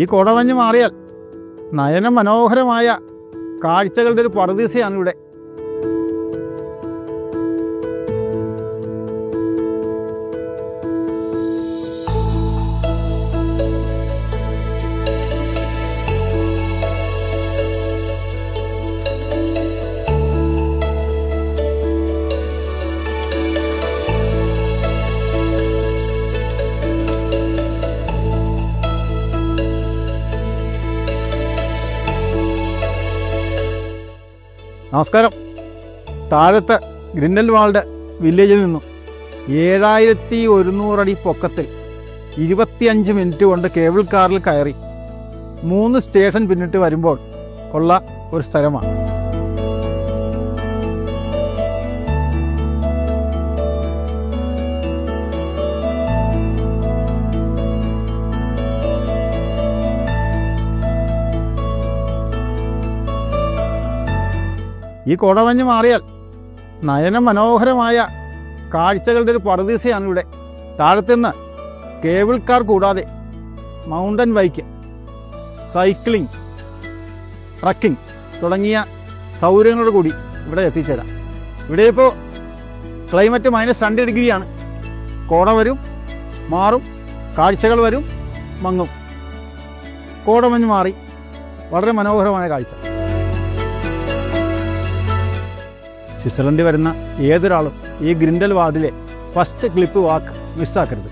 ഈ കോടമഞ്ഞ് മാറിയാൽ നയന മനോഹരമായ കാഴ്ചകളുടെ ഒരു പറുദീസയാണ് ഇവിടെ. നമസ്കാരം. താഴത്തെ ഗ്രിൻഡൽവാൾഡ് വില്ലേജിൽ നിന്നും 7100 അടി പൊക്കത്തിൽ 25 മിനിറ്റ് കൊണ്ട് കേബിൾ കാറിൽ കയറി 3 സ്റ്റേഷൻ പിന്നിട്ട് വരുമ്പോൾ ഉള്ള ഒരു സ്ഥലമാണ്. ഈ കോടമഞ്ഞ് മാറിയാൽ നയന മനോഹരമായ കാഴ്ചകളുടെ ഒരു പറുദീസയാണ് ഇവിടെ. താഴത്തുനിന്ന് കേബിൾ കാർ കൂടാതെ മൗണ്ടൻ ബൈക്ക്, സൈക്ലിംഗ്, ട്രക്കിംഗ് തുടങ്ങിയ സൗകര്യങ്ങളോട് കൂടി ഇവിടെ എത്തിച്ചേരാം. ഇവിടെ ഇപ്പോൾ ക്ലൈമറ്റ് -2 ഡിഗ്രിയാണ്. കോട വരും, മാറും, കാഴ്ചകൾ വരും, മങ്ങും. കോടമഞ്ഞ് മാറി വളരെ മനോഹരമായ കാഴ്ച. സ്വിറ്റ്സർലൻഡിൽ വരുന്ന ഏതൊരാളും ഈ ഗ്രിൻഡൽവാൾഡിലെ ഫസ്റ്റ് ക്ലിഫ് വാക്ക് മിസ്സാക്കരുത്.